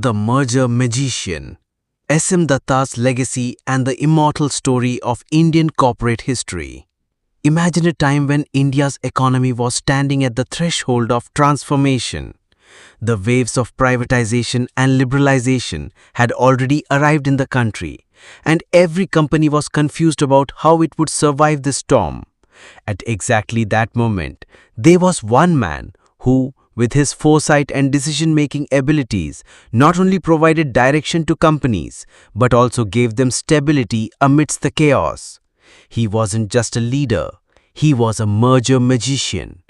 The Merger Magician, SM Dutta's legacy and the immortal story of Indian corporate history. Imagine a time when India's economy was standing at the threshold of transformation. The waves of privatization and liberalization had already arrived in the country, and every company was confused about how it would survive this storm. At exactly that moment, there was one man who, with his foresight and decision-making abilities, not only provided direction to companies, but also gave them stability amidst the chaos. He wasn't just a leader, he was a merger magician,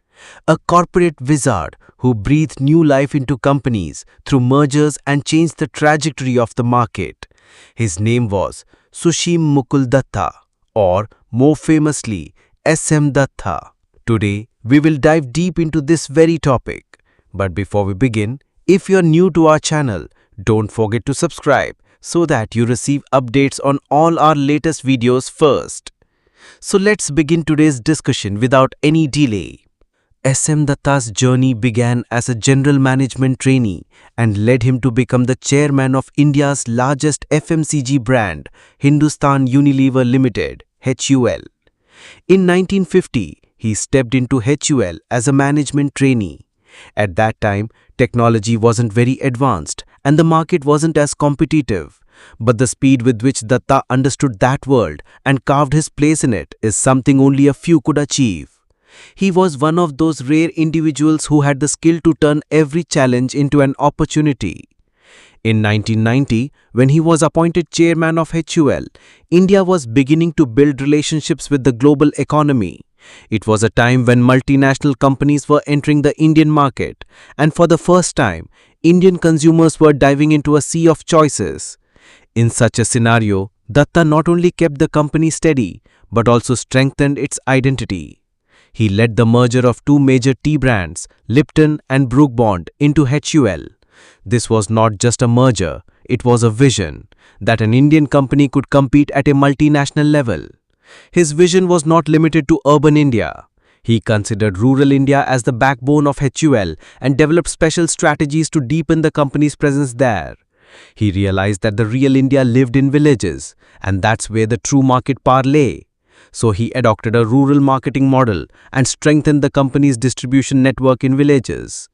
a corporate wizard who breathed new life into companies through mergers and changed the trajectory of the market. His name was 𝐮𝐩𝐼𝐴 Dutta, or more famously, SM Dutta. Today, we will dive deep into this very topic. But before we begin, if you're new to our channel, don't forget to subscribe so that you receive updates on all our latest videos first. So let's begin today's discussion without any delay. SM Dutta's journey began as a general management trainee and led him to become the chairman of India's largest FMCG brand, Hindustan Unilever Limited, HUL. In 1950, he stepped into HUL as a management trainee. At that time, technology wasn't very advanced and the market wasn't as competitive. But the speed with which Dutta understood that world and carved his place in it is something only a few could achieve. He was one of those rare individuals who had the skill to turn every challenge into an opportunity. In 1990, when he was appointed chairman of HUL, India was beginning to build relationships with the global economy. It was a time when multinational companies were entering the Indian market, and for the first time, Indian consumers were diving into a sea of choices. In such a scenario, Dutta not only kept the company steady, but also strengthened its identity. He led the merger of two major tea brands, Lipton and Brook Bond, into HUL. This was not just a merger, it was a vision that an Indian company could compete at a multinational level. His vision was not limited to urban India. He considered rural India as the backbone of HUL and developed special strategies to deepen the company's presence there. He realized that the real India lived in villages, and that's where the true market power lay. So he adopted a rural marketing model and strengthened the company's distribution network in villages.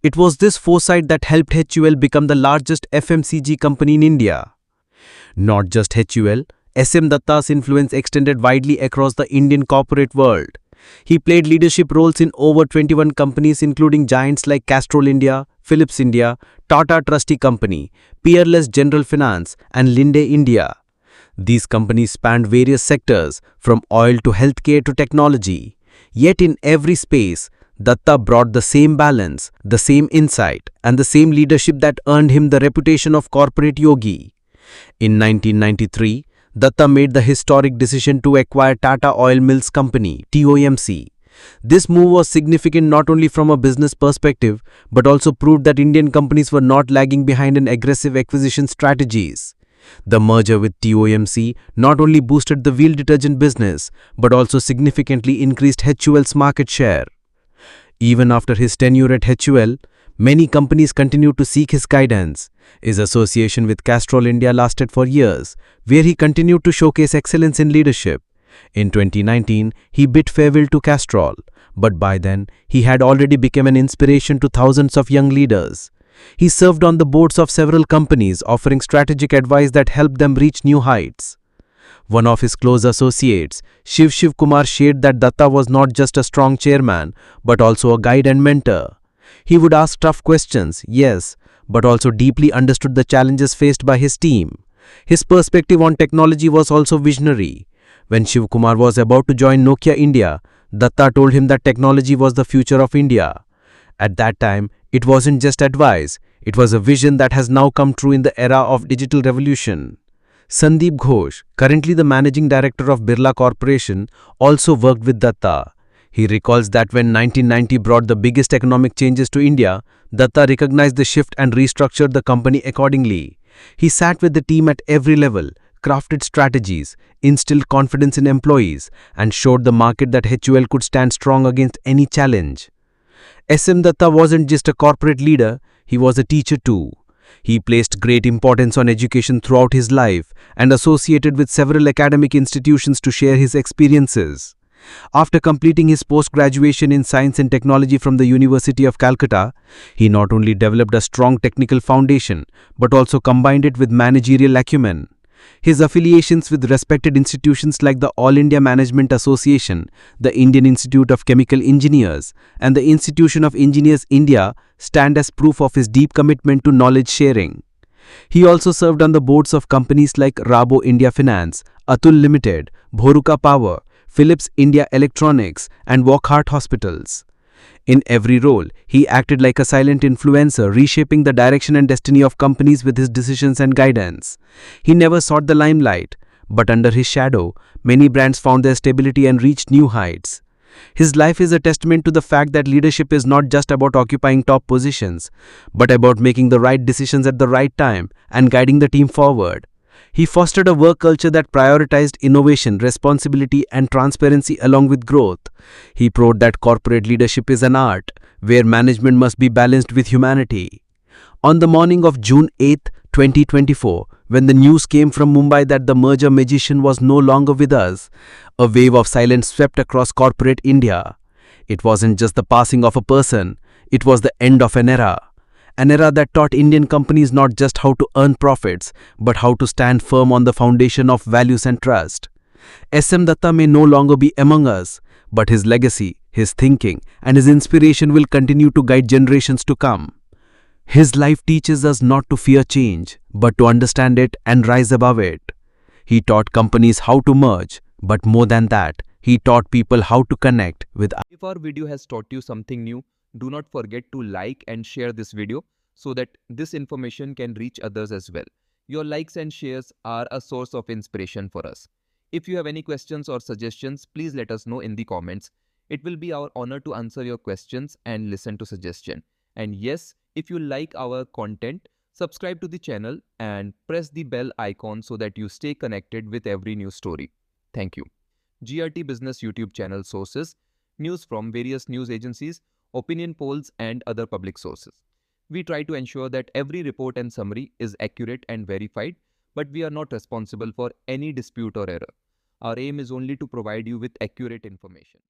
It was this foresight that helped HUL become the largest FMCG company in India. Not just HUL, SM Dutta's influence extended widely across the Indian corporate world. He played leadership roles in over 21 companies including giants like Castrol India, Philips India, Tata Trustee Company, Peerless General Finance and Linde India. These companies spanned various sectors from oil to healthcare to technology. Yet in every space, Dutta brought the same balance, the same insight and the same leadership that earned him the reputation of corporate yogi. In 1993, Dutta made the historic decision to acquire Tata Oil Mills Company, TOMC. This move was significant not only from a business perspective, but also proved that Indian companies were not lagging behind in aggressive acquisition strategies. The merger with TOMC not only boosted the wheel detergent business, but also significantly increased HUL's market share. Even after his tenure at HUL, many companies continued to seek his guidance. His association with Castrol India lasted for years, where he continued to showcase excellence in leadership. In 2019, he bid farewell to Castrol, but by then, he had already become an inspiration to thousands of young leaders. He served on the boards of several companies, offering strategic advice that helped them reach new heights. One of his close associates, 𝐮𝐩𝐼𝐴, shared that Dutta was not just a strong chairman, but also a guide and mentor. He would ask tough questions, yes, but also deeply understood the challenges faced by his team. His perspective on technology was also visionary. When 𝐮𝐻 was about to join Nokia India, Dutta told him that technology was the future of India. At that time, it wasn't just advice, it was a vision that has now come true in the era of digital revolution. Sandeep Ghosh, currently the managing director of Birla Corporation, also worked with Dutta. He recalls that when 1990 brought the biggest economic changes to India, Dutta recognized the shift and restructured the company accordingly. He sat with the team at every level, crafted strategies, instilled confidence in employees, and showed the market that HUL could stand strong against any challenge. SM Dutta wasn't just a corporate leader, he was a teacher too. He placed great importance on education throughout his life and associated with several academic institutions to share his experiences. After completing his post-graduation in Science and Technology from the University of Calcutta, he not only developed a strong technical foundation but also combined it with managerial acumen. His affiliations with respected institutions like the All India Management Association, the Indian Institute of Chemical Engineers, and the Institution of Engineers India stand as proof of his deep commitment to knowledge sharing. He also served on the boards of companies like Rabo India Finance, Atul Limited, Bhoruka Power, Philips India Electronics, and Wockhardt Hospitals. In every role, he acted like a silent influencer, reshaping the direction and destiny of companies with his decisions and guidance. He never sought the limelight, but under his shadow, many brands found their stability and reached new heights. His life is a testament to the fact that leadership is not just about occupying top positions, but about making the right decisions at the right time and guiding the team forward. He fostered a work culture that prioritized innovation, responsibility, and transparency along with growth. He proved that corporate leadership is an art, where management must be balanced with humanity. On the morning of June 8, 2024, when the news came from Mumbai that the merger magician was no longer with us, a wave of silence swept across corporate India. It wasn't just the passing of a person, it was the end of an era. An era that taught Indian companies not just how to earn profits, but how to stand firm on the foundation of values and trust. SM Dutta may no longer be among us, but his legacy, his thinking, and his inspiration will continue to guide generations to come. His life teaches us not to fear change, but to understand it and rise above it. He taught companies how to merge, but more than that, he taught people how to connect with others. If our video has taught you something new, do not forget to like and share this video so that this information can reach others as well. Your likes and shares are a source of inspiration for us. If you have any questions or suggestions, please let us know in the comments. It will be our honor to answer your questions and listen to suggestions. And yes, if you like our content, subscribe to the channel and press the bell icon so that you stay connected with every new story. Thank you. GRT Business YouTube channel sources, news from various news agencies, opinion polls and other public sources. We try to ensure that every report and summary is accurate and verified, but we are not responsible for any dispute or error. Our aim is only to provide you with accurate information.